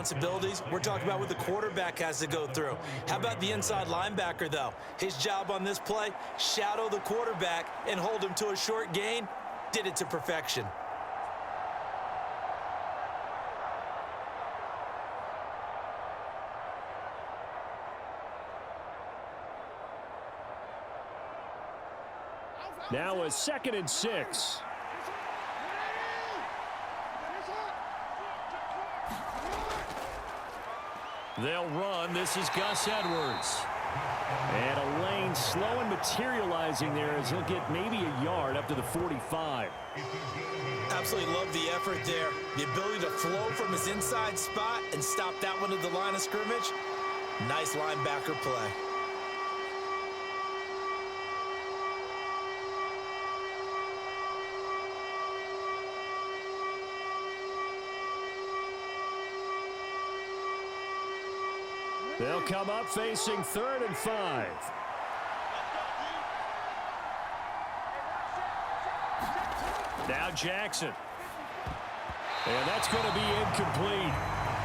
responsibilities. We're talking about what the quarterback has to go through. How about the inside linebacker, though? His job on this play, shadow the quarterback and hold him to a short gain. Did it to perfection. Now a 2nd and 6. They'll run. This is Gus Edwards. And a lane slow and materializing there as he'll get maybe a yard up to the 45. Absolutely love the effort there. The ability to flow from his inside spot and stop that one at the line of scrimmage. Nice linebacker play. They'll come up facing 3rd and 5. Now Jackson. And that's going to be incomplete.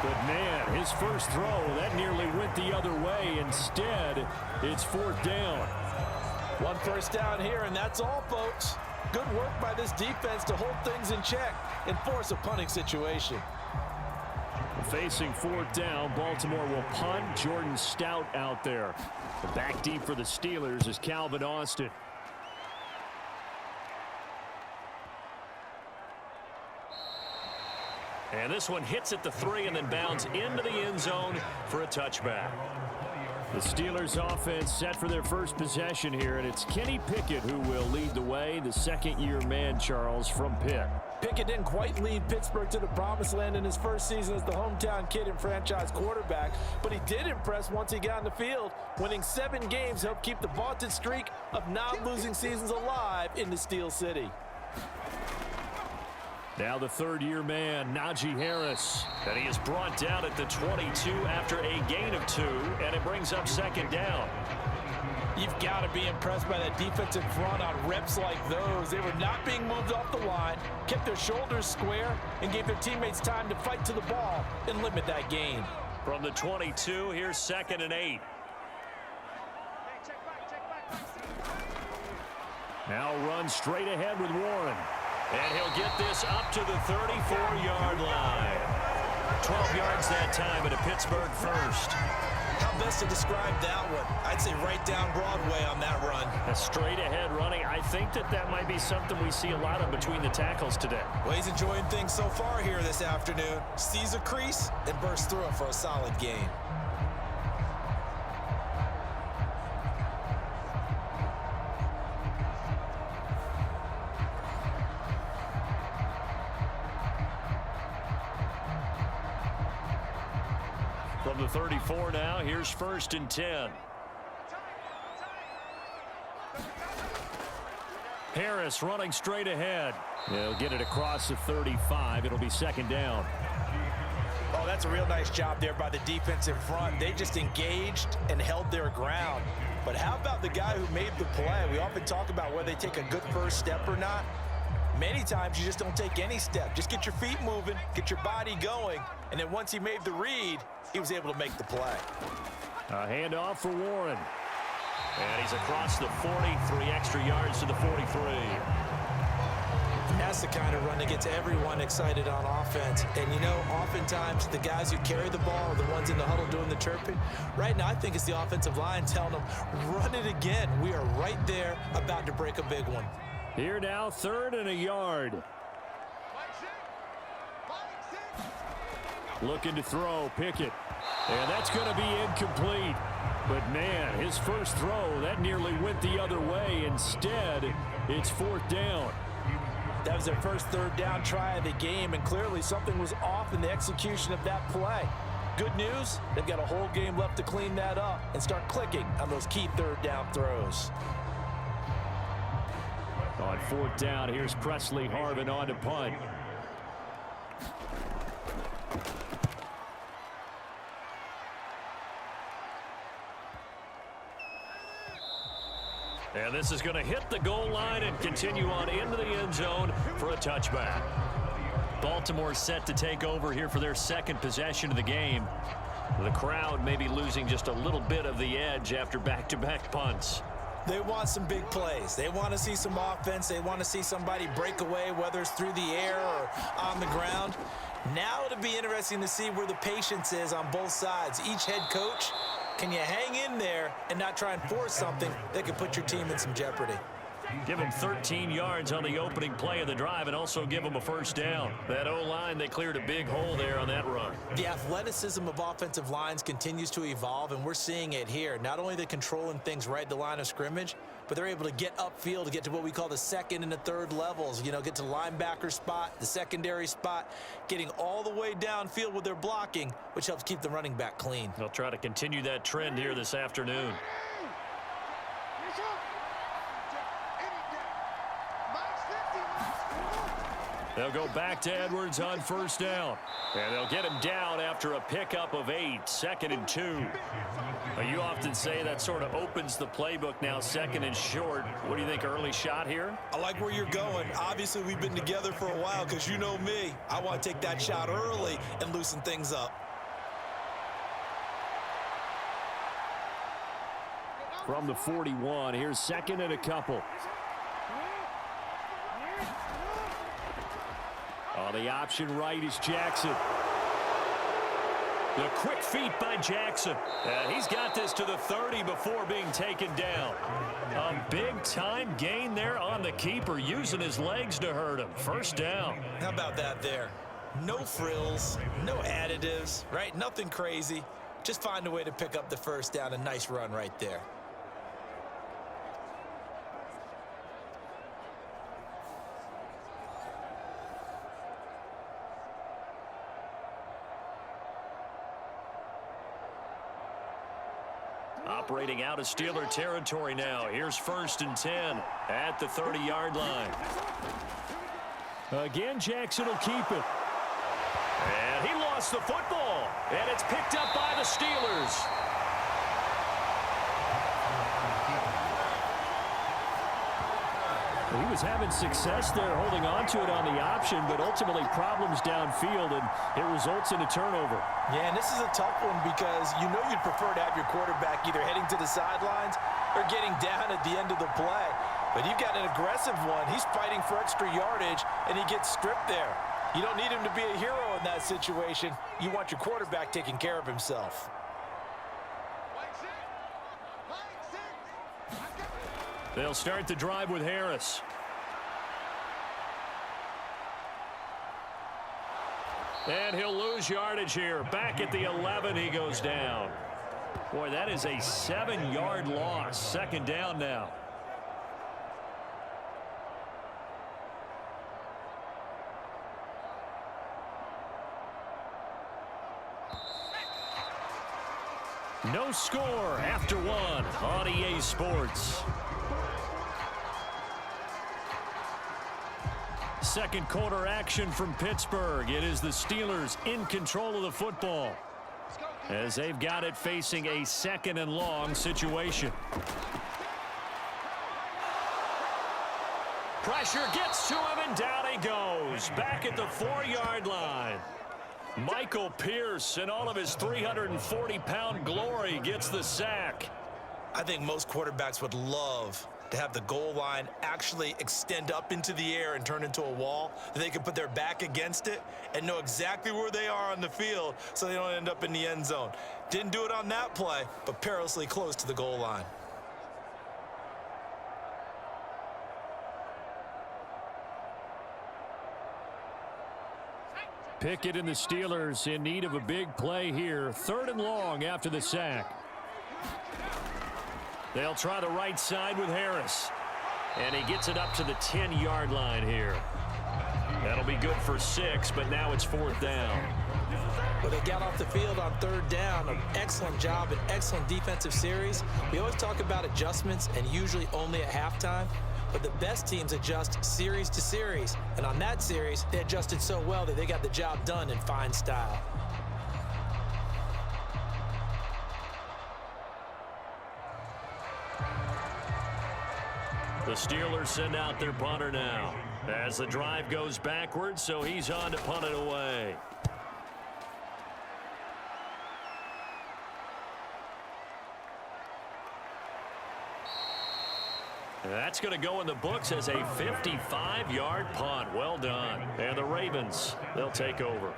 But, man, his first throw, that nearly went the other way. Instead, it's 4th down. 1 first down here, and that's all, folks. Good work by this defense to hold things in check and force a punting situation. Facing 4th down, Baltimore will punt. Jordan Stout out there. The back deep for the Steelers is Calvin Austin. And this one hits at the 3 and then bounds into the end zone for a touchback. The Steelers offense set for their first possession here, and it's Kenny Pickett who will lead the way, the second-year man, Charles, from Pitt. Pickett didn't quite lead Pittsburgh to the promised land in his first season as the hometown kid and franchise quarterback, but he did impress once he got in the field. Winning 7 games helped keep the vaunted streak of non-losing seasons alive in the Steel City. Now the 3rd-year man, Najee Harris. And he is brought down at the 22 after a gain of 2, and it brings up 2nd down. You've got to be impressed by that defensive front on reps like those. They were not being moved off the line, kept their shoulders square, and gave their teammates time to fight to the ball and limit that gain. From the 22, here's 2nd and 8. Now run straight ahead with Warren. And he'll get this up to the 34-yard line. 12 yards that time and a Pittsburgh first. How best to describe that one? I'd say right down Broadway on that run. A straight ahead running. I think that might be something we see a lot of between the tackles today. Well, he's enjoying things so far here this afternoon. Sees a crease and bursts through it for a solid gain. From the 34 now, here's 1st and 10. Harris running straight ahead. He'll get it across the 35. It'll be 2nd down. Oh, that's a real nice job there by the defensive front. They just engaged and held their ground. But how about the guy who made the play? We often talk about whether they take a good first step or not. Many times you just don't take any step. Just get your feet moving, get your body going, and then once he made the read, he was able to make the play. A handoff for Warren. And he's across the 40, 3 extra yards to the 43. That's the kind of run that gets everyone excited on offense. And, you know, oftentimes the guys who carry the ball are the ones in the huddle doing the chirping. Right now, I think it's the offensive line telling them, run it again. We are right there about to break a big one. Here now, 3rd and a yard. Looking to throw, Pickett. And that's going to be incomplete. But, man, his first throw, that nearly went the other way. Instead, it's 4th down. That was their first 3rd down try of the game, and clearly something was off in the execution of that play. Good news, they've got a whole game left to clean that up and start clicking on those key 3rd down throws. On 4th down, here's Presley Harvin on to punt. And this is going to hit the goal line and continue on into the end zone for a touchback. Baltimore set to take over here for their second possession of the game. The crowd may be losing just a little bit of the edge after back-to-back punts. They want some big plays. They want to see some offense. They want to see somebody break away, whether it's through the air or on the ground. Now it'll be interesting to see where the patience is on both sides. Each head coach, can you hang in there and not try and force something that could put your team in some jeopardy? Give them 13 yards on the opening play of the drive and also give them a first down. That O-line, they cleared a big hole there on that run. The athleticism of offensive lines continues to evolve, and we're seeing it here. Not only are they controlling things right at the line of scrimmage, but they're able to get upfield to get to what we call the second and the third levels. You know, get to the linebacker spot, the secondary spot, getting all the way downfield with their blocking, which helps keep the running back clean. They'll try to continue that trend here this afternoon. They'll go back to Edwards on first down. And they'll get him down after a pickup of 8, 2nd and 2. You often say that sort of opens the playbook now, 2nd and short. What do you think, early shot here? I like where you're going. Obviously, we've been together for a while because you know me. I want to take that shot early and loosen things up. From the 41, here's 2nd and a couple. Oh, the option right is Jackson. The quick feet by Jackson. And he's got this to the 30 before being taken down. A big-time gain there on the keeper, using his legs to hurt him. First down. How about that there? No frills, no additives, right? Nothing crazy. Just find a way to pick up the first down. A nice run right there. Operating out of Steeler territory now. Here's 1st and 10 at the 30-yard line. Again, Jackson will keep it. And he lost the football. And it's picked up by the Steelers. He was having success there holding on to it on the option, but ultimately problems downfield, and it results in a turnover. Yeah, and this is a tough one because you know you'd prefer to have your quarterback either heading to the sidelines or getting down at the end of the play. But you've got an aggressive one. He's fighting for extra yardage, and he gets stripped there. You don't need him to be a hero in that situation. You want your quarterback taking care of himself. They'll start the drive with Harris. And he'll lose yardage here. Back at the 11, he goes down. Boy, that is a 7-yard loss. 2nd down now. No score after 1 on EA Sports. Second quarter action from Pittsburgh. It is the Steelers in control of the football as they've got it facing a 2nd and long situation. Pressure gets to him and down he goes. Back at the 4-yard line. Michael Pierce in all of his 340-pound glory gets the sack. I think most quarterbacks would love to have the goal line actually extend up into the air and turn into a wall, that they can put their back against it and know exactly where they are on the field so they don't end up in the end zone. Didn't do it on that play, but perilously close to the goal line. Pickett and the Steelers in need of a big play here. 3rd and long after the sack. They'll try the right side with Harris. And he gets it up to the 10-yard line here. That'll be good for 6, but now it's 4th down. Well, they got off the field on 3rd down. An excellent job, an excellent defensive series. We always talk about adjustments, and usually only at halftime. But the best teams adjust series to series. And on that series, they adjusted so well that they got the job done in fine style. The Steelers send out their punter now. As the drive goes backwards, so he's on to punt it away. That's going to go in the books as a 55-yard punt. Well done. And the Ravens, they'll take over.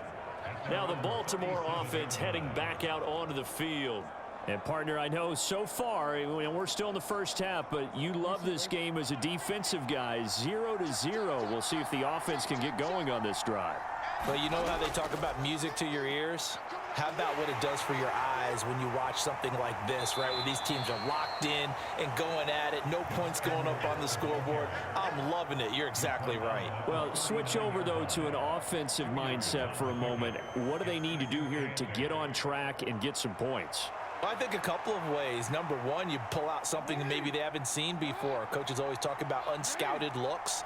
Now the Baltimore offense heading back out onto the field. And, partner, I know so far, and we're still in the first half, but you love this game as a defensive guy. 0-0. We'll see if the offense can get going on this drive. Well, you know how they talk about music to your ears? How about what it does for your eyes when you watch something like this, right, where these teams are locked in and going at it, no points going up on the scoreboard? I'm loving it. You're exactly right. Well, switch over, though, to an offensive mindset for a moment. What do they need to do here to get on track and get some points? Well, I think a couple of ways. Number one, you pull out something that maybe they haven't seen before. Coaches always talk about unscouted looks.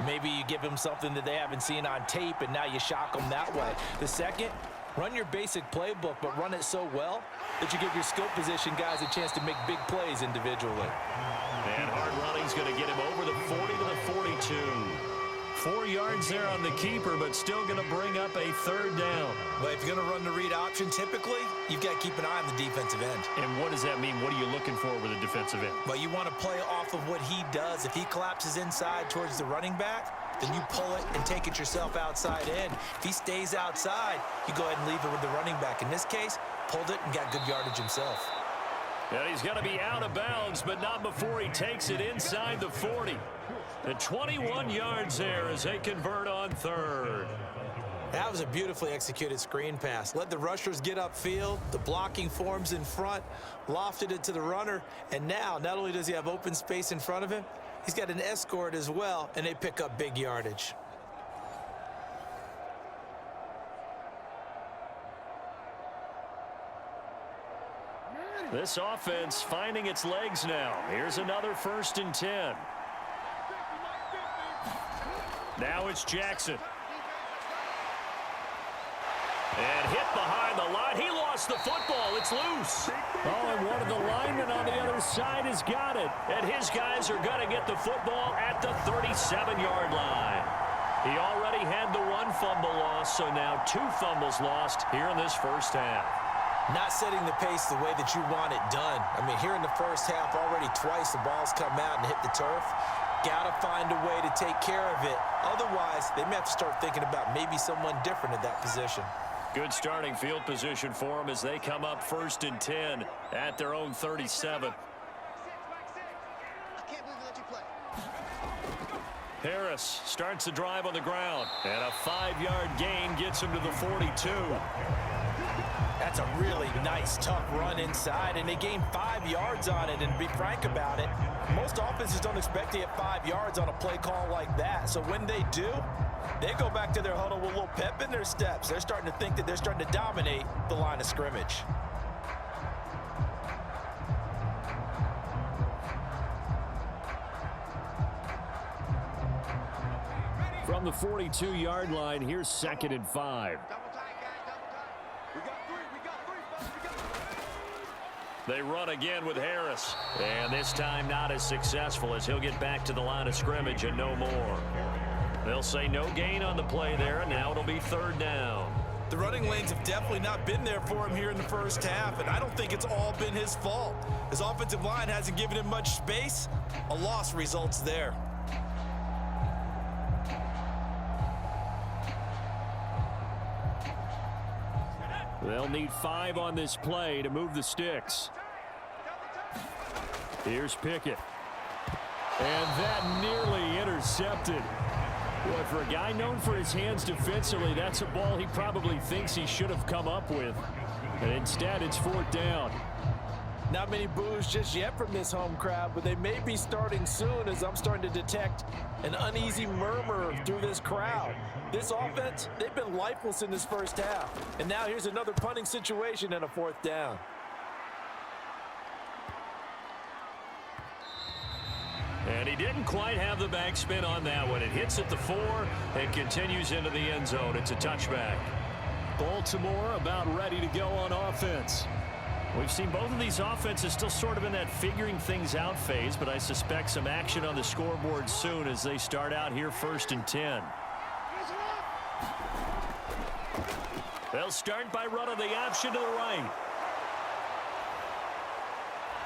Maybe you give them something that they haven't seen on tape, and now you shock them that way. The second, run your basic playbook, but run it so well that you give your skill position guys a chance to make big plays individually. And hard running's going to get him over the 40 to the 42. 4 yards there on the keeper, but still going to bring up a third down. But if you're going to run the read option, typically, you've got to keep an eye on the defensive end. And what does that mean? What are you looking for with a defensive end? Well, you want to play off of what he does. If he collapses inside towards the running back, then you pull it and take it yourself outside in. If he stays outside, you go ahead and leave it with the running back. In this case, pulled it and got good yardage himself. And he's going to be out of bounds, but not before he takes it inside the 40. And 21 yards there as they convert on third. That was a beautifully executed screen pass. Let the rushers get upfield. The blocking forms in front. Lofted it to the runner. And now, not only does he have open space in front of him, he's got an escort as well, and they pick up big yardage. This offense finding its legs now. Here's another 1st and 10. Now it's Jackson. And hit behind the line. He lost the football. It's loose. Oh, and one of the linemen on the other side has got it. And his guys are going to get the football at the 37-yard line. He already had the 1 fumble loss, so now 2 fumbles lost here in this first half. Not setting the pace the way that you want it done. I mean, here in the first half, already twice the ball's come out and hit the turf. Got to find a way to take care of it. Otherwise, they may have to start thinking about maybe someone different at that position. Good starting field position for them as they come up 1st and 10 at their own 37. Harris starts the drive on the ground, and a 5-yard gain gets him to the 42. That's a really nice, tough run inside, and they gain 5 yards on it. And to be frank about it, most offenses don't expect to get 5 yards on a play call like that. So when they do, they go back to their huddle with a little pep in their steps. They're starting to think that they're starting to dominate the line of scrimmage. From the 42-yard line, here's 2nd and 5. They run again with Harris. And this time not as successful as he'll get back to the line of scrimmage and no more. They'll say no gain on the play there, and now it'll be 3rd down. The running lanes have definitely not been there for him here in the first half, and I don't think it's all been his fault. His offensive line hasn't given him much space. A loss results there. They'll need 5 on this play to move the sticks. Here's Pickett. And that nearly intercepted. Boy, for a guy known for his hands defensively, that's a ball he probably thinks he should have come up with. And instead, it's 4th down. Not many boos just yet from this home crowd, but they may be starting soon as I'm starting to detect an uneasy murmur through this crowd. This offense, they've been lifeless in this first half. And now here's another punting situation and a 4th down. And he didn't quite have the backspin on that one. It hits at the 4 and continues into the end zone. It's a touchback. Baltimore about ready to go on offense. We've seen both of these offenses still sort of in that figuring things out phase, but I suspect some action on the scoreboard soon as they start out here 1st and 10. They'll start by running the option to the right.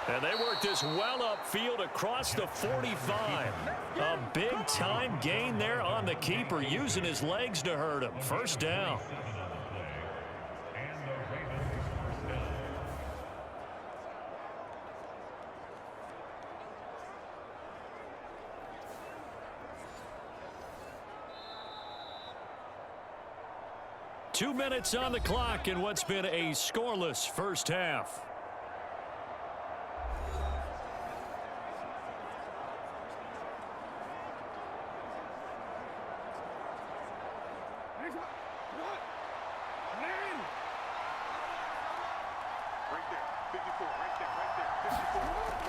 And they work this well upfield across the 45. A big-time gain there on the keeper, using his legs to hurt him. 1st down. Two minutes on the clock in what's been a scoreless first half.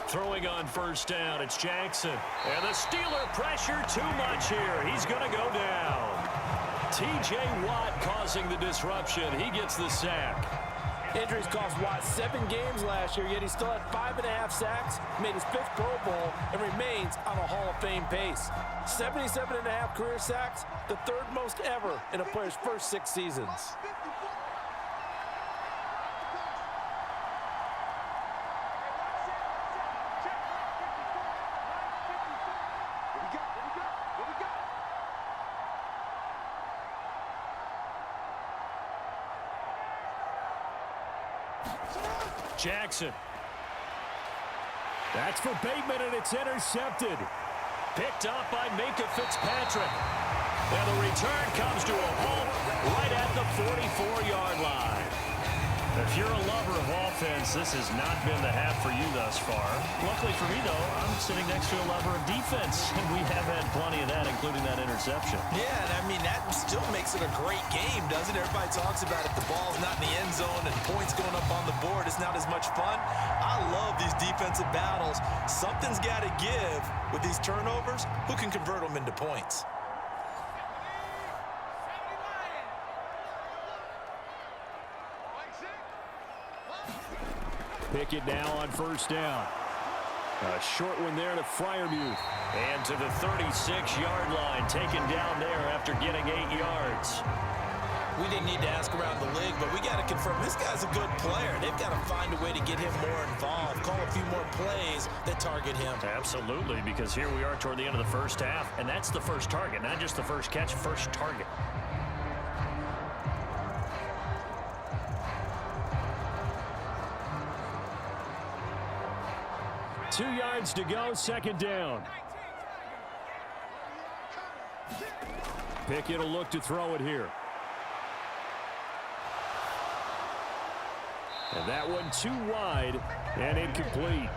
Throwing on 1st down, it's Jackson. And the Steeler pressure too much here. He's going to go down. T.J. Watt causing the disruption. He gets the sack. Injuries cost Watt 7 games last year, yet he still had 5.5 sacks, made his 5th Pro Bowl, and remains on a Hall of Fame pace. 77.5 career sacks, the 3rd most ever in a player's first 6 seasons. Jackson. That's for Bateman, and it's intercepted. Picked up by Minka Fitzpatrick. And the return comes to a halt right at the 44-yard line. If you're a lover of offense, this has not been the half for you thus far. Luckily for me, though, I'm sitting next to a lover of defense, and we have had plenty of that, including that interception. Yeah, and I mean, that still makes it a great game, doesn't it? Everybody talks about if the ball's not in the end zone and points going up on the board, it's not as much fun. I love these defensive battles. Something's got to give with these turnovers. Who can convert them into points? Pickett now on 1st down. A short one there to Freiermuth. And to the 36-yard line, taken down there after getting 8 yards. We didn't need to ask around the league, but we got to confirm this guy's a good player. They've got to find a way to get him more involved, call a few more plays that target him. Absolutely, because here we are toward the end of the first half, and that's the first target, not just the first catch, first target. Two yards to go, 2nd down. Pickett will look to throw it here. And that one too wide and incomplete.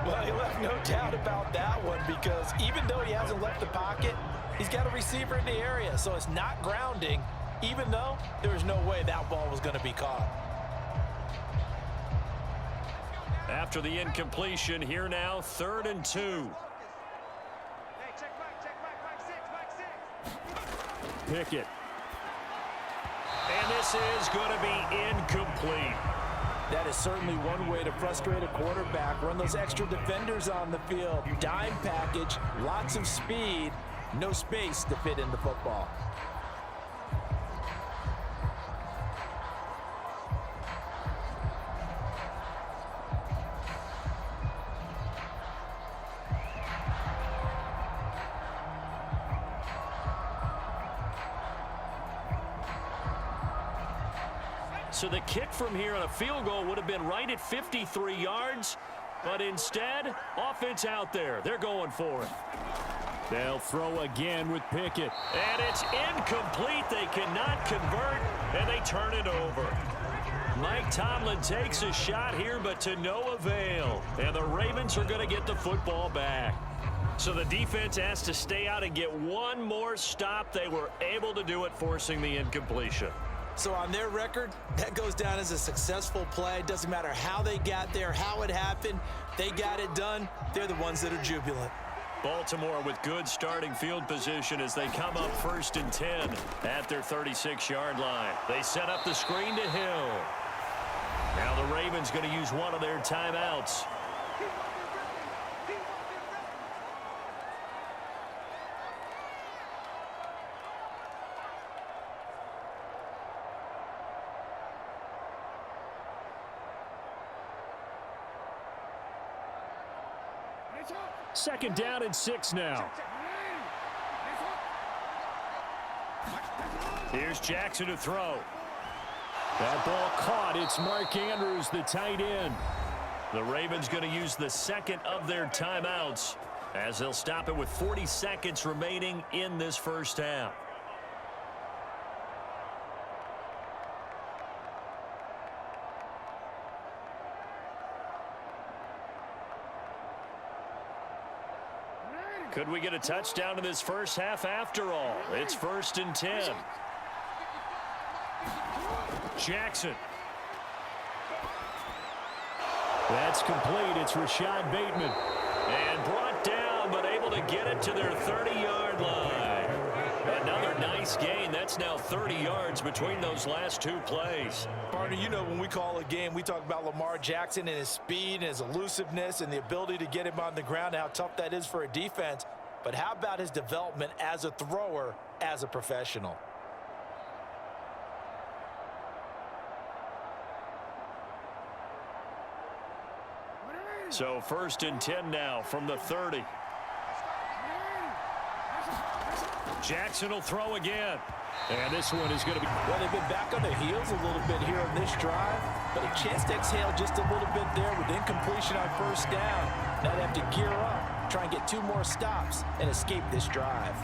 Well, he left no doubt about that one, because even though he hasn't left the pocket, he's got a receiver in the area, so it's not grounding, even though there was no way that ball was going to be caught. After the incompletion, here now, 3rd and 2. Pickett. And this is going to be incomplete. That is certainly one way to frustrate a quarterback. Run those extra defenders on the field. Dime package, lots of speed, no space to fit in the football. So the kick from here on a field goal would have been right at 53 yards, but instead, offense out there. They're going for it. They'll throw again with Pickett. And it's incomplete. They cannot convert, and they turn it over. Mike Tomlin takes a shot here, but to no avail. And the Ravens are going to get the football back. So the defense has to stay out and get one more stop. They were able to do it, forcing the incompletion. So on their record, that goes down as a successful play. It doesn't matter how they got there, how it happened. They got it done. They're the ones that are jubilant. Baltimore with good starting field position as they come up 1st and 10 at their 36-yard line. They set up the screen to Hill. Now the Ravens going to use one of their timeouts. Second down and 6 now. Here's Jackson to throw. That ball caught. It's Mark Andrews, the tight end. The Ravens going to use the second of their timeouts as they'll stop it with 40 seconds remaining in this first half. Could we get a touchdown in this first half after all? It's 1st and 10. Jackson. That's complete. It's Rashad Bateman. And brought down, but able to get it to their 30-yard line. Another nice gain. That's now 30 yards between those last 2 plays. Partner, you know when we call a game, we talk about Lamar Jackson and his speed and his elusiveness and the ability to get him on the ground and how tough that is for a defense. But how about his development as a thrower, as a professional? So 1st and 10 now from the 30. Jackson will throw again. And this one is going to be... Well, they've been back on their heels a little bit here on this drive, but a chance to exhale just a little bit there with incompletion on 1st down. Now they have to gear up, try and get 2 more stops and escape this drive.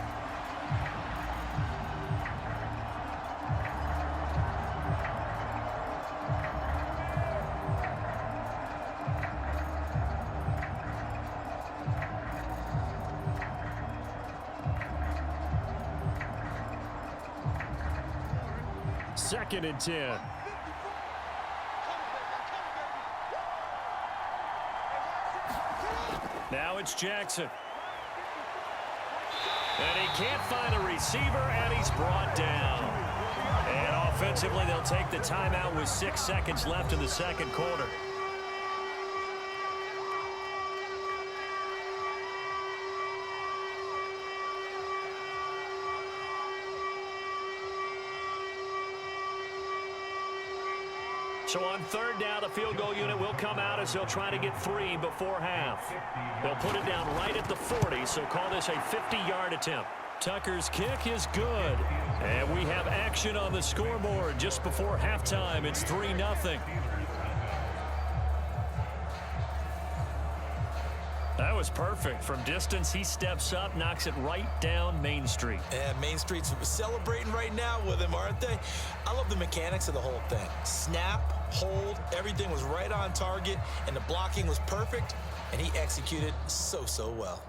Second and 10. Now it's Jackson. And he can't find a receiver, and he's brought down. And offensively, they'll take the timeout with 6 seconds left in the second quarter. So on 3rd down, the field goal unit will come out as they'll try to get 3 before half. They'll put it down right at the 40, so call this a 50-yard attempt. Tucker's kick is good. And we have action on the scoreboard just before halftime. It's 3-0. That was perfect. From distance, he steps up, knocks it right down Main Street. And Main Street's celebrating right now with him, aren't they? I love the mechanics of the whole thing. Snap, hold, everything was right on target, and the blocking was perfect, and he executed so well.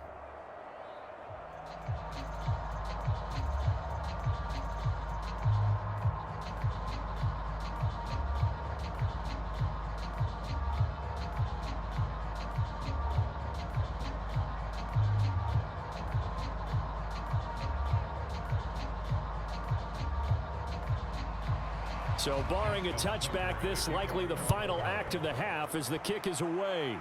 So barring a touchback, this likely the final act of the half as the kick is away.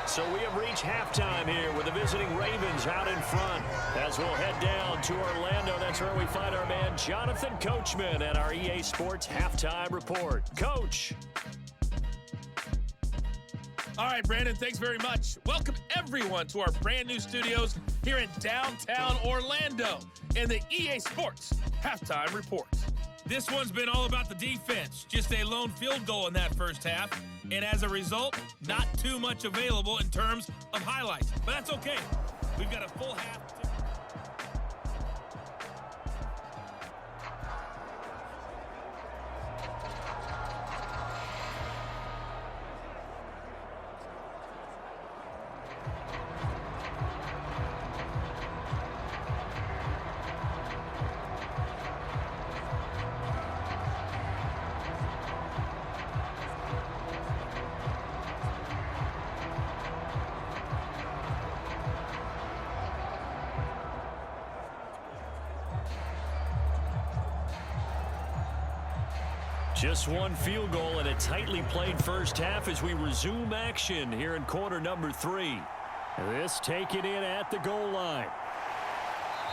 So we have reached halftime here with the visiting Ravens out in front. As we'll head down to Orlando, that's where we find our man Jonathan Coachman at our EA Sports Halftime Report. Coach. All right, Brandon, thanks very much. Welcome, everyone, to our brand new studios here in downtown Orlando in the EA Sports Halftime Report. This one's been all about the defense. Just a lone field goal in that first half. And as a result, not too much available in terms of highlights. But that's okay. We've got a full half. Just one field goal and a tightly played first half as we resume action here in quarter number 3. This taken in at the goal line.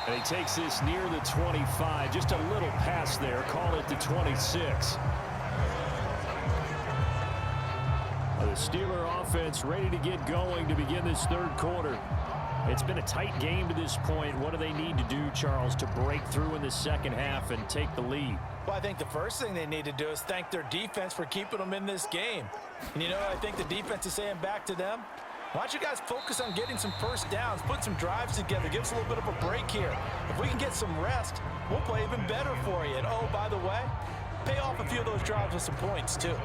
And he takes this near the 25. Just a little pass there. Call it the 26. The Steeler offense ready to get going to begin this third quarter. It's been a tight game to this point. What do they need to do, Charles, to break through in the second half and take the lead? Well, I think the first thing they need to do is thank their defense for keeping them in this game. And, you know, I think the defense is saying back to them, why don't you guys focus on getting some first downs, put some drives together, give us a little bit of a break here. If we can get some rest, we'll play even better for you. And, oh, by the way, pay off a few of those drives with some points, too.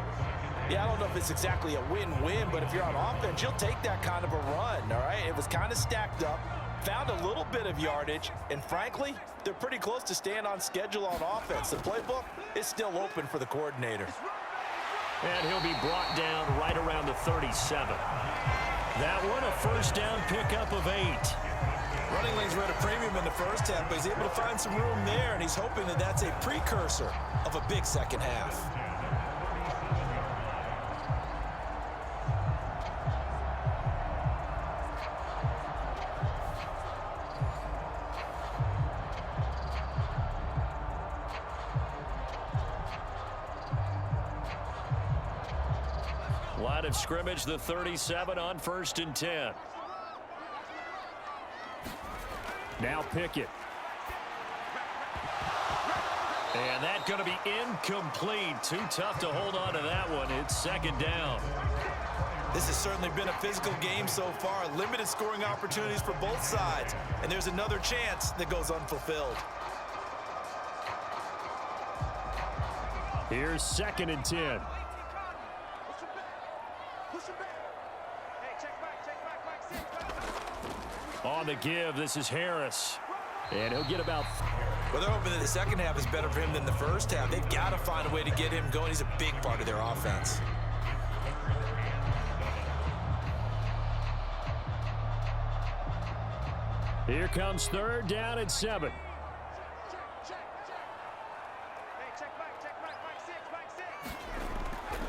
Yeah, I don't know if it's exactly a win-win, but if you're on offense, you'll take that kind of a run, all right? It was kind of stacked up, found a little bit of yardage, and frankly, they're pretty close to staying on schedule on offense. The playbook is still open for the coordinator. And he'll be brought down right around the 37. That one, a first down pickup of 8. Running lanes were at a premium in the first half, but he's able to find some room there, and he's hoping that that's a precursor of a big second half. Line of scrimmage, the 37 on 1st and 10. Now Pickett. And that's going to be incomplete. Too tough to hold on to that one. It's second down. This has certainly been a physical game so far. Limited scoring opportunities for both sides. And there's another chance that goes unfulfilled. Here's 2nd and 10. On the give, this is Harris. And he'll get about... Well, they're hoping that the second half is better for him than the first half. They've got to find a way to get him going. He's a big part of their offense. Here comes 3rd down and 7.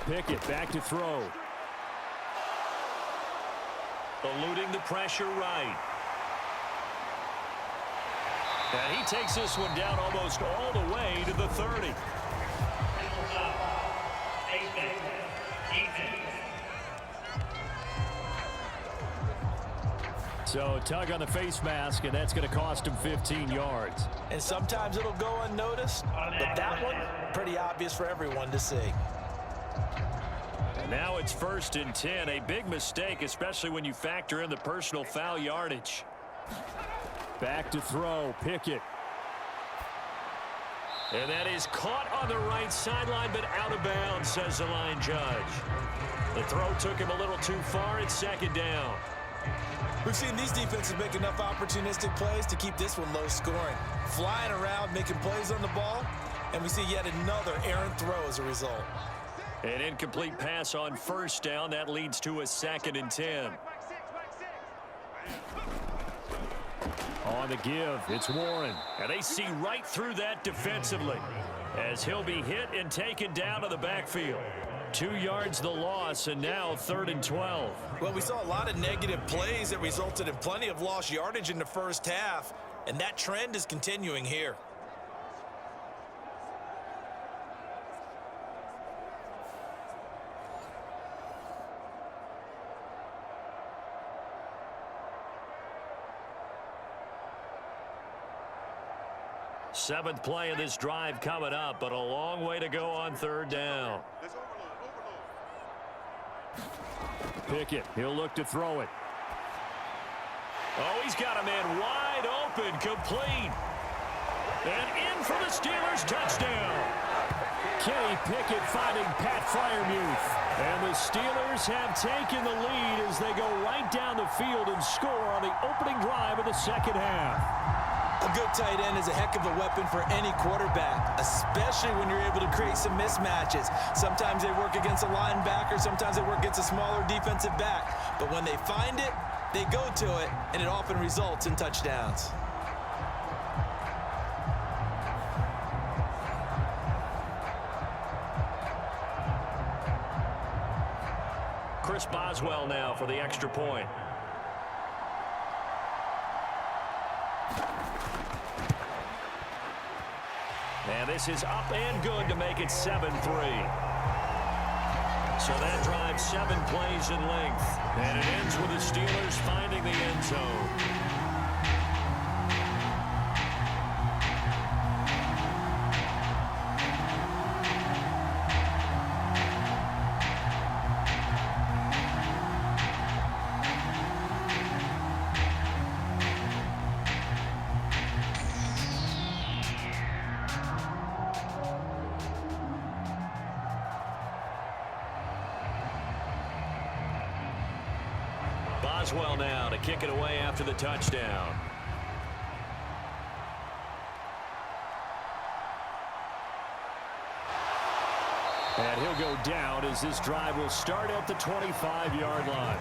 Pickett back to throw. Eluding the pressure right. And he takes this one down almost all the way to the 30. So tug on the face mask, and that's going to cost him 15 yards. And sometimes it'll go unnoticed, but that one, pretty obvious for everyone to see. And now it's 1st and 10. A big mistake, especially when you factor in the personal foul yardage. Back to throw, Pickett. And that is caught on the right sideline, but out of bounds, says the line judge. The throw took him a little too far. It's 2nd down. We've seen these defenses make enough opportunistic plays to keep this one low scoring. Flying around, making plays on the ball, and we see yet another errant throw as a result. An incomplete pass on 1st down. That leads to a 2nd and 10. On the give, it's Warren. And they see right through that defensively as he'll be hit and taken down to the backfield. 2 yards the loss, and now 3rd and 12. Well, we saw a lot of negative plays that resulted in plenty of lost yardage in the first half, and that trend is continuing here. Seventh play of this drive coming up, but a long way to go on 3rd down. Pickett, he'll look to throw it. Oh, he's got a man wide open, complete. And in for the Steelers, touchdown. Kenny Pickett finding Pat Freiermuth. And the Steelers have taken the lead as they go right down the field and score on the opening drive of the second half. A good tight end is a heck of a weapon for any quarterback, especially when you're able to create some mismatches. Sometimes they work against a linebacker, sometimes they work against a smaller defensive back. But when they find it, they go to it, and it often results in touchdowns. Chris Boswell now for the extra point. And this is up and good to make it 7-3. So that drives 7 plays in length. And it ends with the Steelers finding the end zone. Boswell now to kick it away after the touchdown. And he'll go down as this drive will start at the 25-yard line.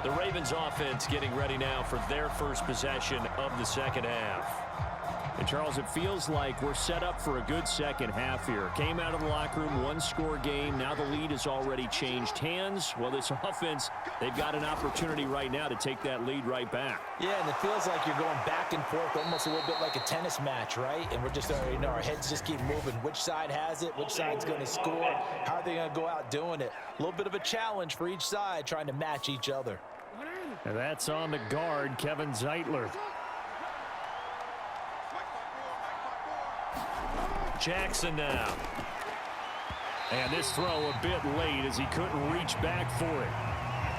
The Ravens offense getting ready now for their first possession of the second half. And Charles, it feels like we're set up for a good second half here. Came out of the locker room, one-score game. Now the lead has already changed hands. Well, this offense, they've got an opportunity right now to take that lead right back. Yeah, and it feels like you're going back and forth, almost a little bit like a tennis match, right? And we're just, our heads just keep moving. Which side has it? Which side's going to score? How are they going to go out doing it? A little bit of a challenge for each side, trying to match each other. And that's on the guard, Kevin Zeitler. Jackson now. And this throw a bit late as he couldn't reach back for it.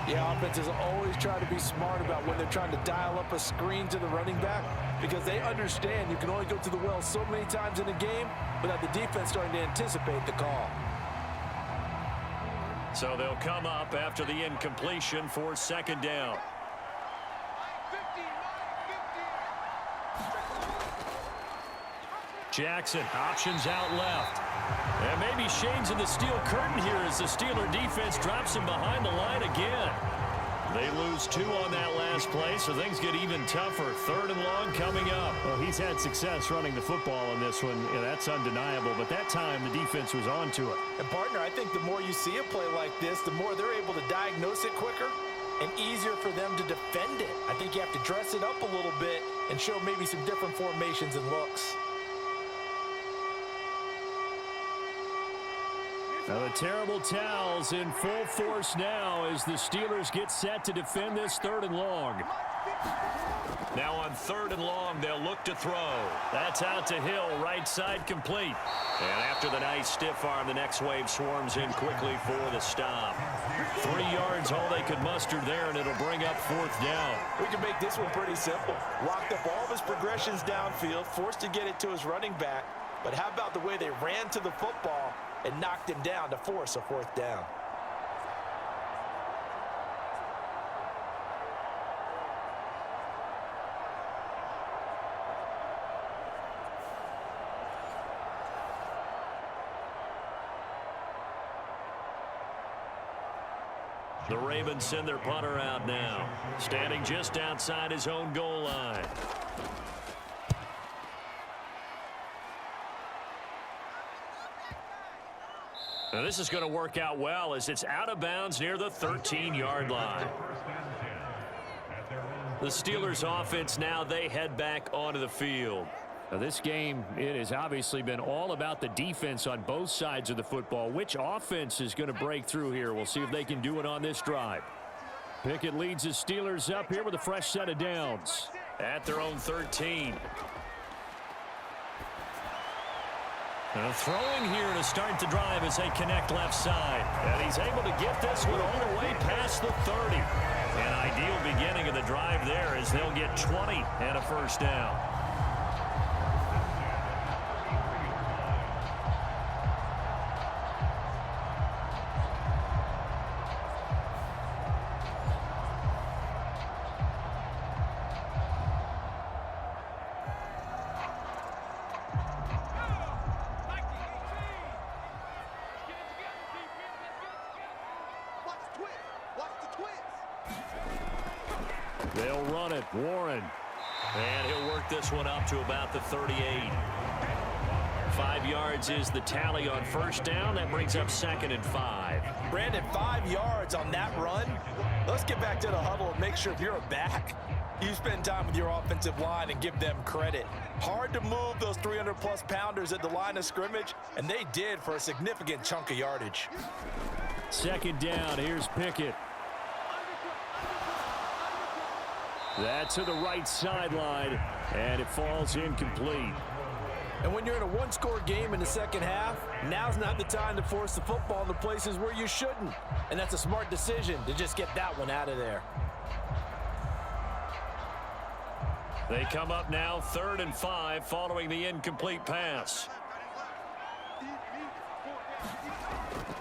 Yeah, offenses always try to be smart about when they're trying to dial up a screen to the running back, because they understand you can only go to the well so many times in a game without the defense starting to anticipate the call. So they'll come up after the incompletion for second down. Jackson, options out left. And maybe Shane's in the steel curtain here as the Steeler defense drops him behind the line again. They lose 2 on that last play, so things get even tougher. 3rd and long coming up. Well, he's had success running the football in this one. Yeah, that's undeniable, but that time the defense was on to it. And, partner, I think the more you see a play like this, the more they're able to diagnose it quicker and easier for them to defend it. I think you have to dress it up a little bit and show maybe some different formations and looks. Now the terrible towels in full force now as the Steelers get set to defend this 3rd and long. Now on 3rd and long, they'll look to throw. That's out to Hill, right side complete. And after the nice stiff arm, the next wave swarms in quickly for the stop. 3 yards, all they could muster there, and it'll bring up 4th down. We can make this one pretty simple. Locked up all of his progressions downfield, forced to get it to his running back. But how about the way they ran to the football and knocked him down to force a 4th down? The Ravens send their punter out now, standing just outside his own goal line. Now this is going to work out well as it's out of bounds near the 13-yard line. The Steelers offense now, they head back onto the field. Now this game, it has obviously been all about the defense on both sides of the football. Which offense is going to break through here? We'll see if they can do it on this drive. Pickett leads the Steelers up here with a fresh set of downs at their own 13. Throwing here to start the drive as they connect left side. And he's able to get this one all the way past the 30. An ideal beginning of the drive there as they'll get 20 and a 1st down. They'll run it. Warren. And he'll work this one up to about the 38. 5 yards is the tally on first down. That brings up 2nd and 5. Brandon, 5 yards on that run. Let's get back to the huddle and make sure if you're a back, you spend time with your offensive line and give them credit. Hard to move those 300-plus pounders at the line of scrimmage, and they did for a significant chunk of yardage. 2nd down. Here's Pickett. That to the right sideline, and it falls incomplete. And when you're in a one-score game in the second half, now's not the time to force the football in the places where you shouldn't. And that's a smart decision to just get that one out of there. They come up now 3rd and 5 following the incomplete pass.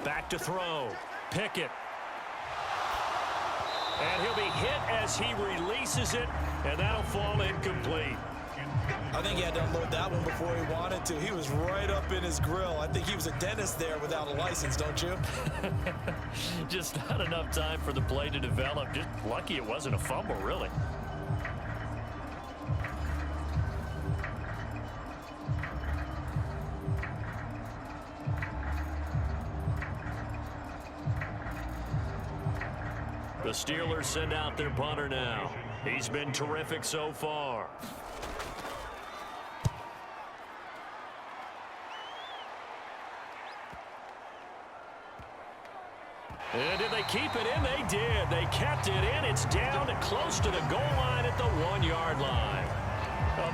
Back to throw. Pickett. And he'll be hit as he releases it, and that'll fall incomplete. I think he had to unload that one before he wanted to. He was right up in his grill. I think he was a dentist there without a license, don't you? Just not enough time for the play to develop. Just lucky it wasn't a fumble, really. The Steelers send out their punter now. He's been terrific so far. And did they keep it in? They did. They kept it in. It's down and close to the goal line at the 1-yard line.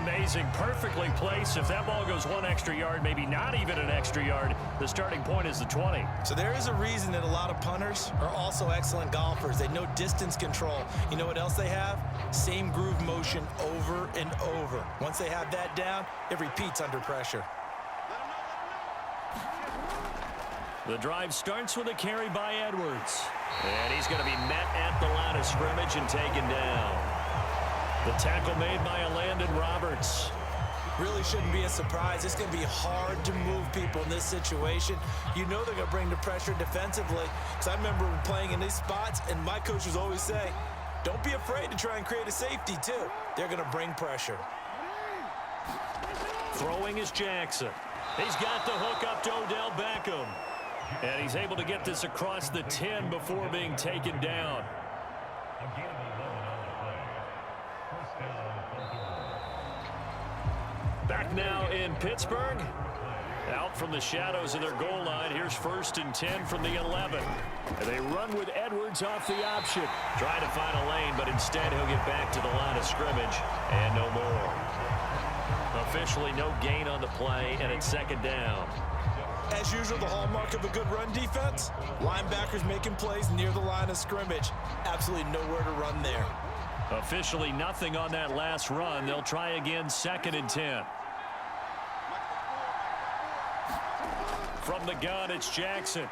Amazing. Perfectly placed. If that ball goes 1 extra yard, maybe not even an extra yard, the starting point is the 20. So there is a reason that a lot of punters are also excellent golfers. They know distance control. You know what else they have? Same groove motion over and over. Once they have that down, it repeats under pressure. The drive starts with a carry by Edwards. And he's going to be met at the line of scrimmage and taken down. The tackle made by Landon Roberts. Really shouldn't be a surprise. It's going to be hard to move people in this situation. You know they're going to bring the pressure defensively. Because I remember playing in these spots, and my coaches always say, don't be afraid to try and create a safety, too. They're going to bring pressure. Throwing is Jackson. He's got the hook up to Odell Beckham. And he's able to get this across the 10 before being taken down. Back now in Pittsburgh. Out from the shadows of their goal line. Here's 1st and 10 from the 11. And they run with Edwards off the option. Trying to find a lane, but instead he'll get back to the line of scrimmage. And no more. Officially no gain on the play, and it's 2nd down. As usual, the hallmark of a good run defense, linebackers making plays near the line of scrimmage. Absolutely nowhere to run there. Officially nothing on that last run. They'll try again 2nd and 10. From the gun, it's Jackson.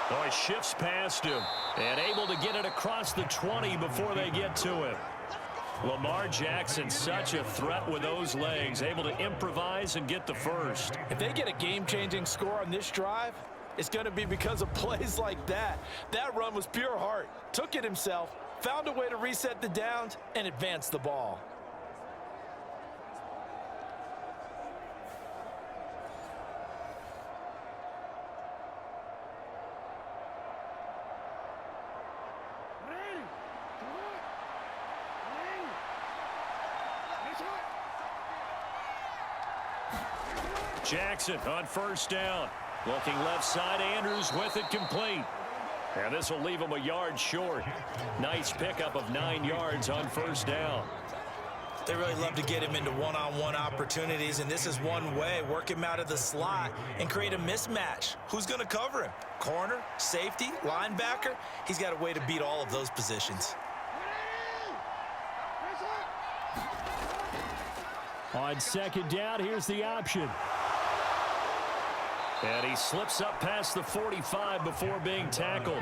Oh, he shifts past him and able to get it across the 20 before they get to him. Lamar Jackson, such a threat with those legs, able to improvise and get the first. If they get a game-changing score on this drive, it's going to be because of plays like that. That run was pure heart. Took it himself, found a way to reset the downs, and advance the ball. Jackson on 1st down. Looking left side, Andrews with it complete. And this will leave him a yard short. Nice pickup of 9 yards on 1st down. They really love to get him into one-on-one opportunities, and this is one way. Work him out of the slot and create a mismatch. Who's going to cover him? Corner, safety, linebacker? He's got a way to beat all of those positions. On 2nd down, here's the option. And he slips up past the 45 before being tackled.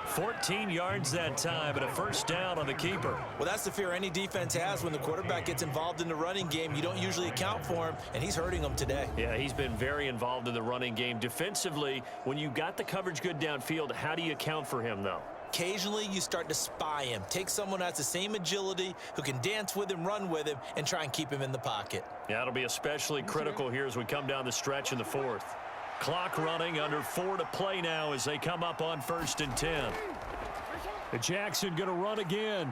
14 yards that time, but a 1st down on the keeper. Well, that's the fear any defense has when the quarterback gets involved in the running game. You don't usually account for him, and he's hurting them today. Yeah, he's been very involved in the running game. Defensively, when you got the coverage good downfield, how do you account for him, though? Occasionally, you start to spy him. Take someone who has the same agility, who can dance with him, run with him, and try and keep him in the pocket. Yeah, it'll be especially critical here as we come down the stretch in the fourth. Clock running, under 4 to play now as they come up on 1st and 10. Jackson going to run again.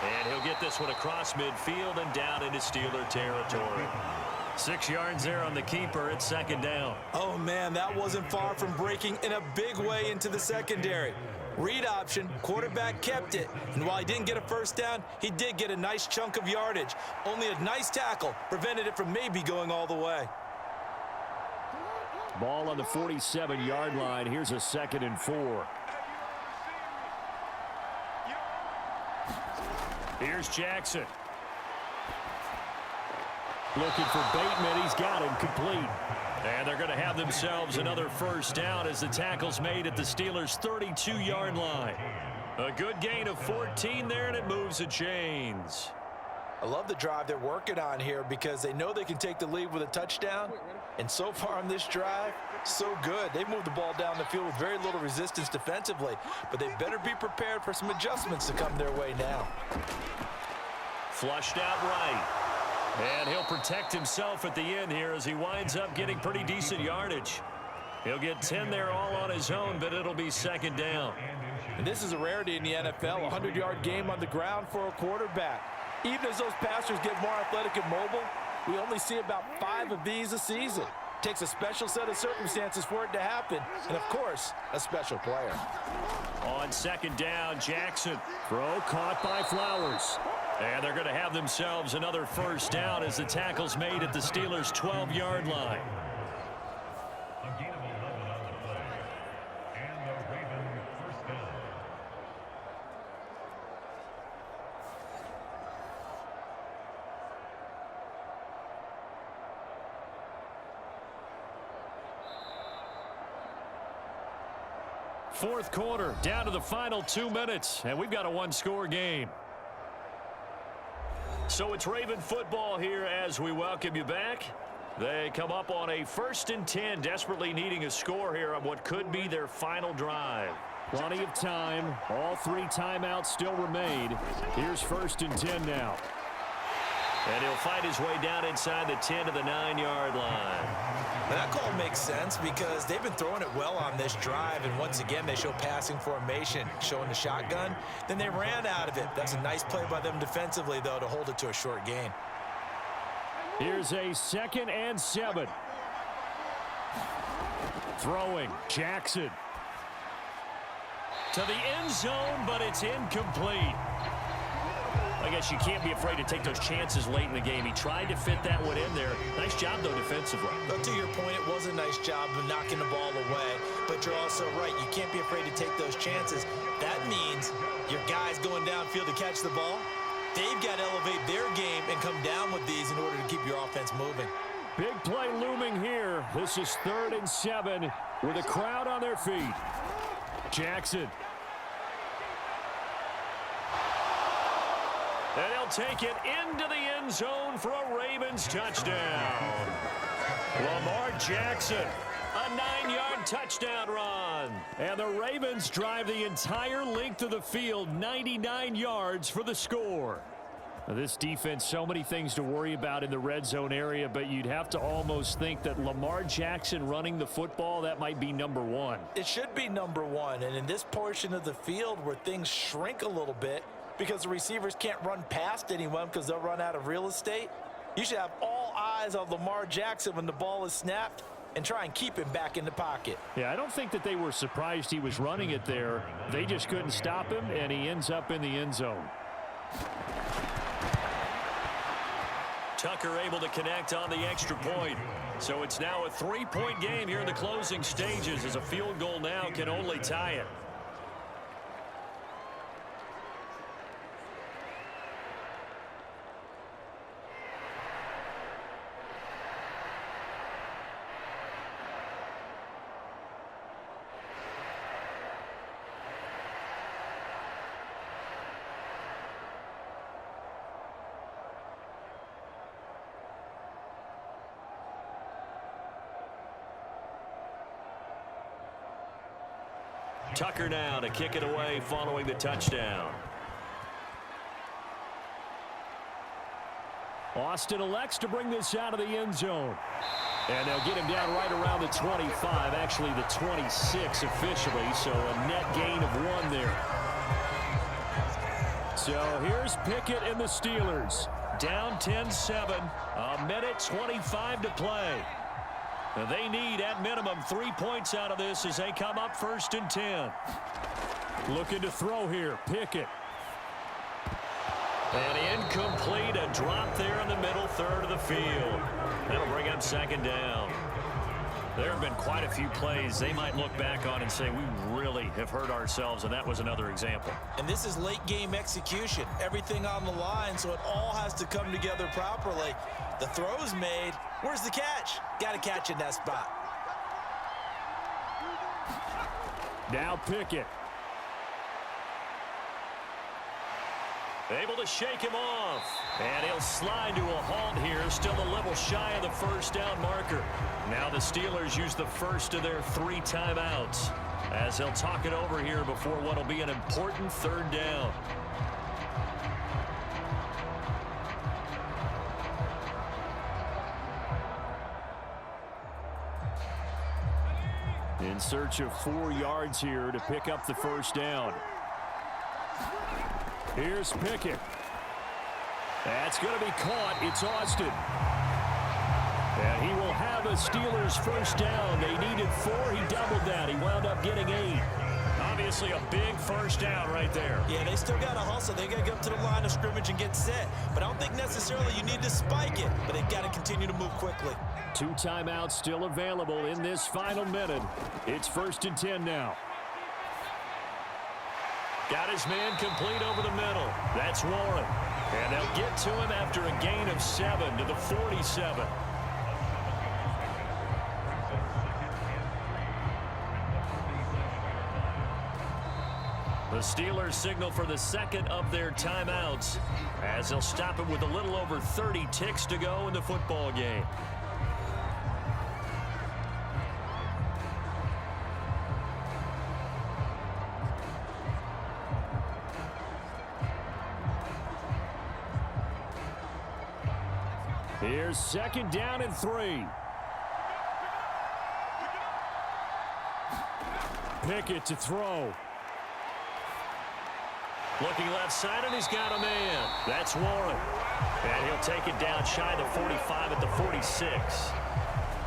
And he'll get this one across midfield and down into Steeler territory. 6 yards there on the keeper. It's 2nd down. Oh, man, that wasn't far from breaking in a big way into the secondary. Read option, quarterback kept it. And while he didn't get a first down, he did get a nice chunk of yardage. Only a nice tackle prevented it from maybe going all the way. Ball on the 47-yard line. Here's a 2nd and 4. Here's Jackson. Looking for Bateman. He's got him complete. And they're going to have themselves another first down as the tackle's made at the Steelers' 32-yard line. A good gain of 14 there, and it moves the chains. I love the drive they're working on here because they know they can take the lead with a touchdown. And so far on this drive, so good. They've moved the ball down the field with very little resistance defensively, but they better be prepared for some adjustments to come their way now. Flushed out right. And he'll protect himself at the end here as he winds up getting pretty decent yardage. He'll get 10 there all on his own, but it'll be 2nd down. And this is a rarity in the NFL, a 100-yard game on the ground for a quarterback. Even as those passers get more athletic and mobile, we only see about 5 of these a season. Takes a special set of circumstances for it to happen, and of course, a special player. On 2nd down, Jackson. Throw caught by Flowers. And they're going to have themselves another first down as the tackle's made at the Steelers' 12-yard line. Fourth quarter, down to the final 2 minutes, and we've got a one-score game. So it's Raven football here as we welcome you back. They come up on a 1st and 10, desperately needing a score here on what could be their final drive. Plenty of time. All 3 timeouts still remain. Here's 1st and 10 now. And he'll fight his way down inside the 10 to the 9-yard line. And that call makes sense because they've been throwing it well on this drive, and once again they show passing formation, showing the shotgun. Then they ran out of it. That's a nice play by them defensively, though, to hold it to a short gain. Here's a 2nd and 7. Throwing, Jackson. To the end zone, but it's incomplete. I guess you can't be afraid to take those chances late in the game. He tried to fit that one in there. Nice job, though, defensively. But to your point, it was a nice job of knocking the ball away. But you're also right. You can't be afraid to take those chances. That means your guys going downfield to catch the ball, they've got to elevate their game and come down with these in order to keep your offense moving. Big play looming here. This is 3rd and 7 with a crowd on their feet. Jackson. And he'll take it into the end zone for a Ravens touchdown. Lamar Jackson, a 9-yard touchdown run. And the Ravens drive the entire length of the field, 99 yards for the score. Now, this defense, so many things to worry about in the red zone area, but you'd have to almost think that Lamar Jackson running the football, that might be number 1. It should be number 1, and in this portion of the field where things shrink a little bit, because the receivers can't run past anyone because they'll run out of real estate, you should have all eyes on Lamar Jackson when the ball is snapped and try and keep him back in the pocket. Yeah, I don't think that they were surprised he was running it there. They just couldn't stop him, and he ends up in the end zone. Tucker able to connect on the extra point. So it's now a 3-point game here in the closing stages as a field goal now can only tie it. Tucker now to kick it away following the touchdown. Austin elects to bring this out of the end zone. And they'll get him down right around the 25, actually the 26 officially, so a net gain of 1 there. So here's Pickett and the Steelers. Down 10-7, a minute 25 to play. They need, at minimum, 3 points out of this as they come up 1st and 10. Looking to throw here, Pickett. And incomplete, a drop there in the middle third of the field. That'll bring up 2nd down. There have been quite a few plays they might look back on and say, we really have hurt ourselves, and that was another example. And this is late game execution. Everything on the line, so it all has to come together properly. The throw's made. Where's the catch? Got to catch in that spot. Now Pickett. Able to shake him off. And he'll slide to a halt here, still a little shy of the 1st down marker. Now the Steelers use the first of their 3 timeouts as they'll talk it over here before what will be an important 3rd down. In search of 4 yards here to pick up the 1st down. Here's Pickett. That's going to be caught. It's Austin. And he will have a Steelers 1st down. They needed 4. He doubled that. He wound up getting 8. Obviously a big 1st down right there. Yeah, they still got to hustle. They got to get up to the line of scrimmage and get set. But I don't think necessarily you need to spike it. But they've got to continue to move quickly. 2 timeouts still available in this final minute. It's 1st and 10 now. Got his man complete over the middle. That's Warren. And they'll get to him after a gain of 7 to the 47. The Steelers signal for the 2nd of their timeouts as they'll stop it with a little over 30 ticks to go in the football game. Here's 2nd down and 3. Pickett to throw. Looking left side, and he's got a man. That's Warren. And he'll take it down shy of the 45 at the 46.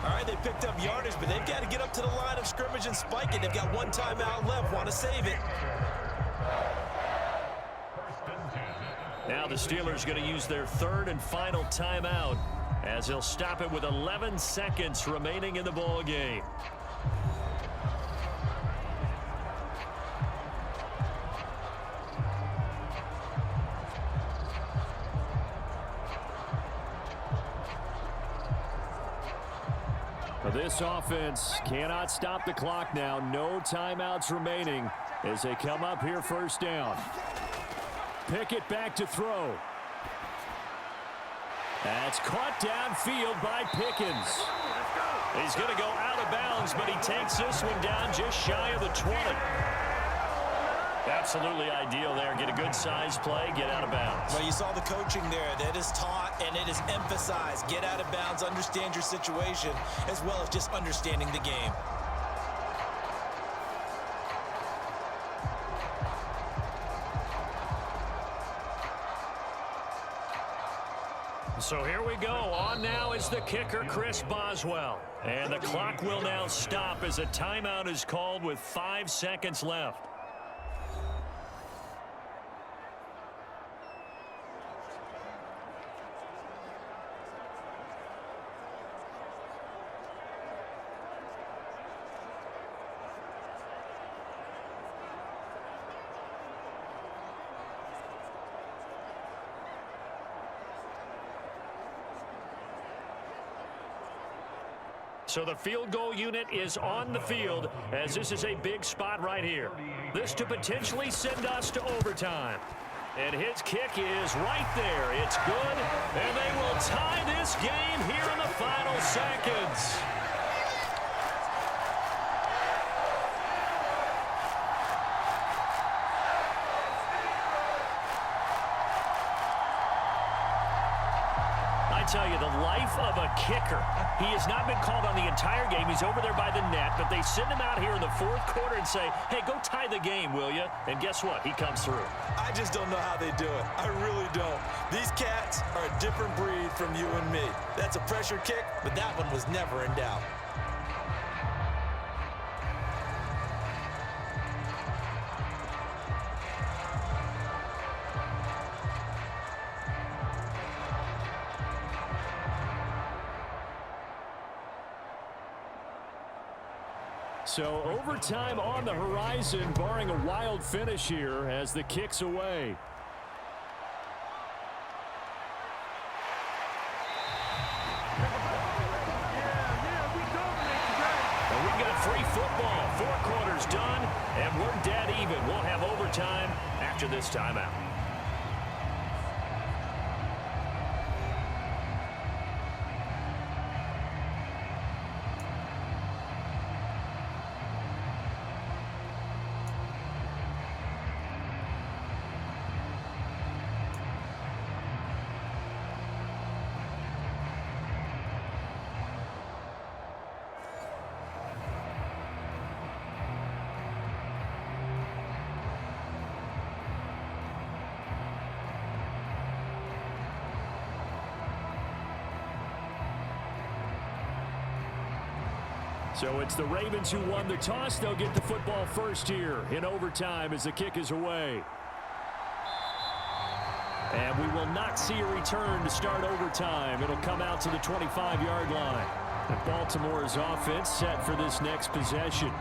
All right, they picked up yardage, but they've got to get up to the line of scrimmage and spike it. They've got 1 timeout left. Want to save it. Now the Steelers going to use their 3rd and final timeout as they'll stop it with 11 seconds remaining in the ball game. This offense cannot stop the clock now. No timeouts remaining as they come up here 1st down. Pickett back to throw. That's caught downfield by Pickens. He's going to go out of bounds, but he takes this one down just shy of the 20. Absolutely ideal there. Get a good size play, get out of bounds. Well, you saw the coaching there. That is taught and it is emphasized. Get out of bounds, understand your situation, as well as just understanding the game. So here we go. On now is the kicker, Chris Boswell. And the clock will now stop as a timeout is called with 5 seconds left. So the field goal unit is on the field as this is a big spot right here. This to potentially send us to overtime. And his kick is right there. It's good, and they will tie this game here in the final seconds. I tell you, the life of a kicker. He has not been called on the entire game. He's over there by the net, but they send him out here in the fourth quarter and say, hey, go tie the game, will you? And guess what? He comes through. I just don't know how they do it. I really don't. These cats are a different breed from you and me. That's a pressure kick, but that one was never in doubt. So overtime on the horizon, barring a wild finish here as the kick's away. And we've got free football. 4 quarters done, and we're dead even. We'll have overtime after this timeout. So it's the Ravens who won the toss. They'll get the football first here in overtime as the kick is away. And we will not see a return to start overtime. It'll come out to the 25-yard line. And Baltimore's offense set for this next possession.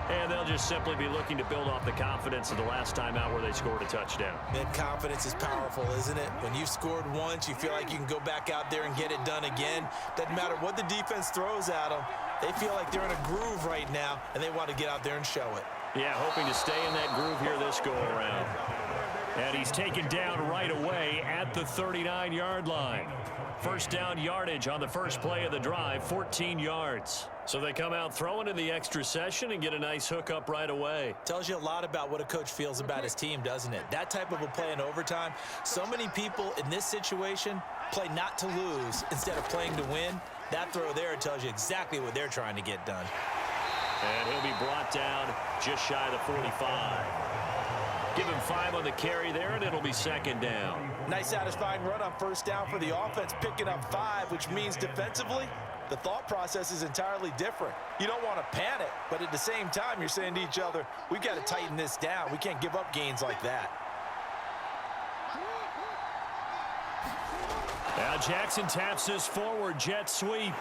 And they'll just simply be looking to build off the confidence of the last time out where they scored a touchdown. Man, confidence is powerful, isn't it? When you've scored once, you feel like you can go back out there and get it done again. Doesn't matter what the defense throws at them. They feel like they're in a groove right now, and they want to get out there and show it. Yeah, hoping to stay in that groove here this go-around. And he's taken down right away at the 39-yard line. First down yardage on the first play of the drive, 14 yards. So they come out throwing in the extra session and get a nice hookup right away. Tells you a lot about what a coach feels about his team, doesn't it? That type of a play in overtime. So many people in this situation play not to lose instead of playing to win. That throw there tells you exactly what they're trying to get done. And he'll be brought down just shy of the 45. Give him 5 on the carry there, and it'll be second down. Nice satisfying run on first down for the offense, picking up 5, which means defensively, the thought process is entirely different. You don't want to panic, but at the same time, you're saying to each other, we've got to tighten this down. We can't give up gains like that. Now Jackson taps this forward jet sweep.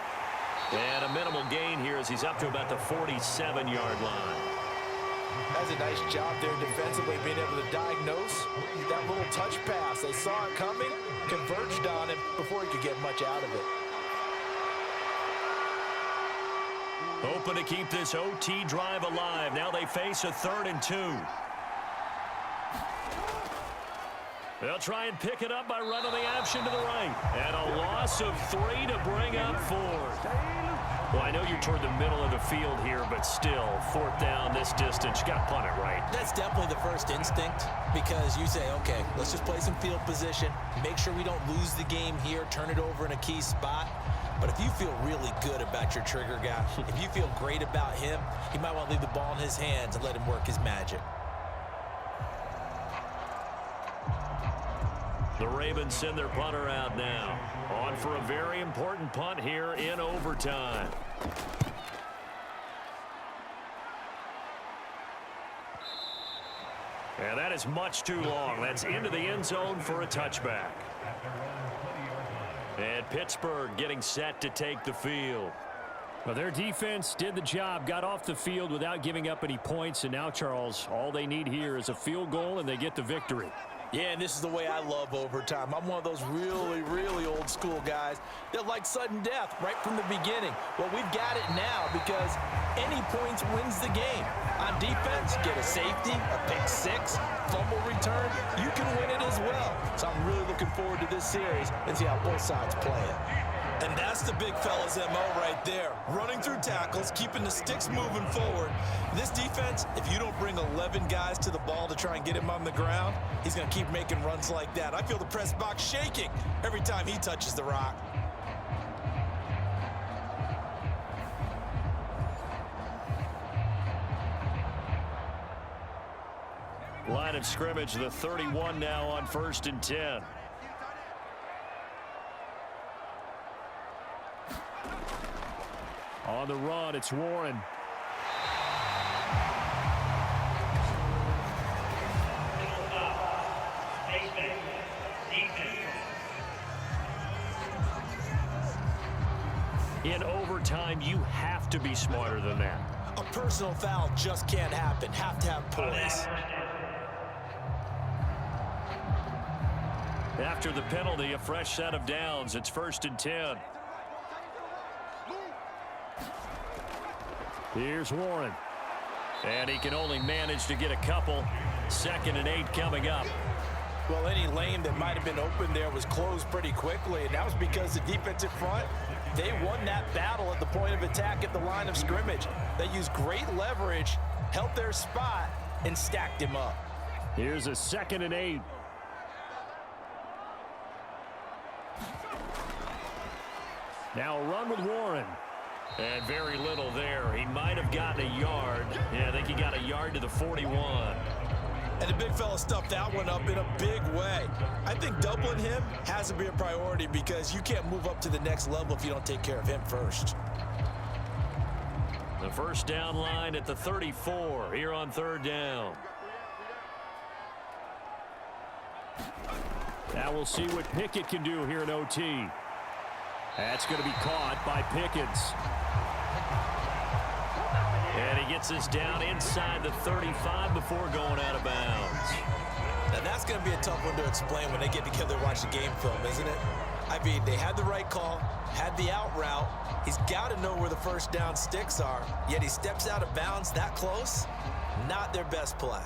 And a minimal gain here as he's up to about the 47-yard line. That's a nice job there defensively, being able to diagnose that little touch pass. They saw it coming, converged on him before he could get much out of it. Hoping to keep this OT drive alive. Now they face a 3rd and 2. They'll try and pick it up by running the option to the right. And a loss of 3 to bring up 4. Well, I know you're toward the middle of the field here, but still, 4th down this distance. You got to punt it right. That's definitely the first instinct, because you say, okay, let's just play some field position, make sure we don't lose the game here, turn it over in a key spot. But if you feel really good about your trigger guy, if you feel great about him, you might want to leave the ball in his hands and let him work his magic. The Ravens send their punter out now. On for a very important punt here in overtime. And that is much too long. That's into the end zone for a touchback. And Pittsburgh getting set to take the field. Well, their defense did the job, got off the field without giving up any points. And now, Charles, all they need here is a field goal, and they get the victory. Yeah, and this is the way I love overtime. I'm one of those really, really old school guys that like sudden death right from the beginning. Well, we've got it now because any points wins the game. On defense, get a safety, a pick 6, fumble return, you can win it as well. So I'm really looking forward to this series and see how both sides play it. And that's the big fella's MO right there. Running through tackles, keeping the sticks moving forward. This defense, if you don't bring 11 guys to the ball to try and get him on the ground, he's going to keep making runs like that. I feel the press box shaking every time he touches the rock. Line of scrimmage, the 31 now on 1st and 10. On the run, it's Warren. In overtime, you have to be smarter than that. A personal foul just can't happen. Have to have poise. After the penalty, a fresh set of downs. It's 1st and 10. Here's Warren. And he can only manage to get a couple. 2nd and 8 coming up. Well, any lane that might have been open there was closed pretty quickly, and that was because the defensive front, they won that battle at the point of attack at the line of scrimmage. They used great leverage, held their spot, and stacked him up. Here's a 2nd and 8. Now a run with Warren. And very little there. He might have gotten a yard. Yeah, I think he got a yard to the 41. And the big fella stuffed that one up in a big way. I think doubling him has to be a priority because you can't move up to the next level if you don't take care of him first. The first down line at the 34 here on 3rd down. Now we'll see what Pickett can do here in OT. That's going to be caught by Pickens. And he gets us down inside the 35 before going out of bounds. Now that's going to be a tough one to explain when they get together and watch the game film, isn't it? I mean, they had the right call, had the out route. He's got to know where the first down sticks are, yet he steps out of bounds that close. Not their best play.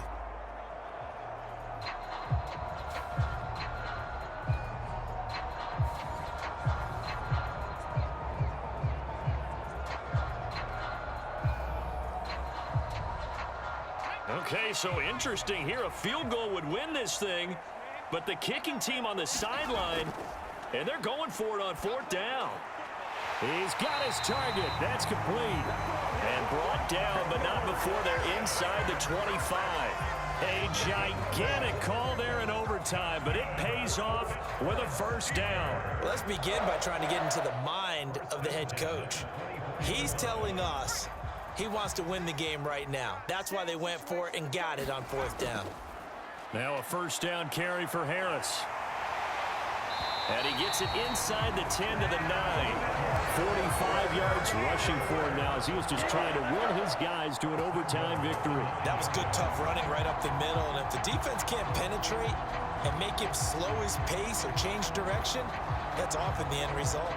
Okay, so interesting here. A field goal would win this thing, but the kicking team on the sideline, and they're going for it on 4th down. He's got his target. That's complete. And brought down, but not before they're inside the 25. A gigantic call there in overtime, but it pays off with a 1st down. Well, let's begin by trying to get into the mind of the head coach. He's telling us he wants to win the game right now. That's why they went for it and got it on 4th down. Now a 1st down carry for Harris. And he gets it inside the 10 to the 9. 45 yards rushing for him now as he was just trying to will his guys to an overtime victory. That was good, tough running right up the middle. And if the defense can't penetrate and make him slow his pace or change direction, that's often the end result.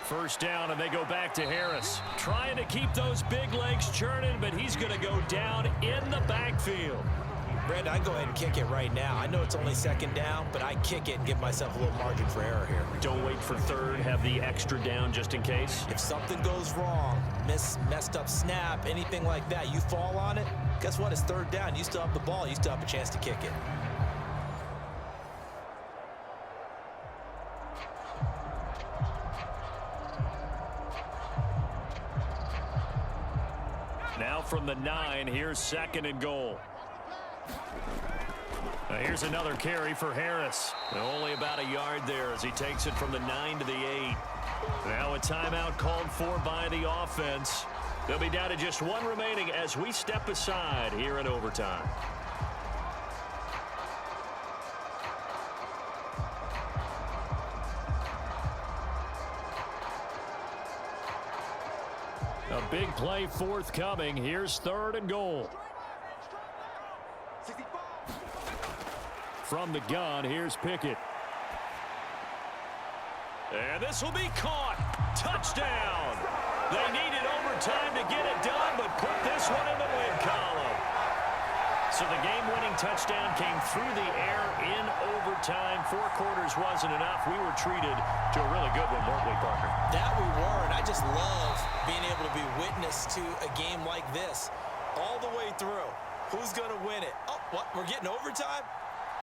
First down, and they go back to Harris. Trying to keep those big legs churning, but he's going to go down in the backfield. Brandon, I go ahead and kick it right now. I know it's only 2nd down, but I kick it and give myself a little margin for error here. Don't wait for 3rd. Have the extra down just in case. If something goes wrong, messed up snap, anything like that, you fall on it, guess what? It's 3rd down. You still have the ball. You still have a chance to kick it. Now from the 9, here's 2nd and goal. Now here's another carry for Harris. Only about a yard there as he takes it from the 9 to the 8. Now a timeout called for by the offense. They'll be down to just 1 remaining as we step aside here in overtime. A big play forthcoming. Here's 3rd and goal. From the gun, here's Pickett. And this will be caught. Touchdown. They needed overtime to get it done, but put this one in the win column. So the game-winning touchdown came through the air in overtime. 4 quarters wasn't enough. We were treated to a really good one, weren't we, Parker? That we were, and I just love being able to be witness to a game like this all the way through. Who's going to win it? Oh, what? We're getting overtime?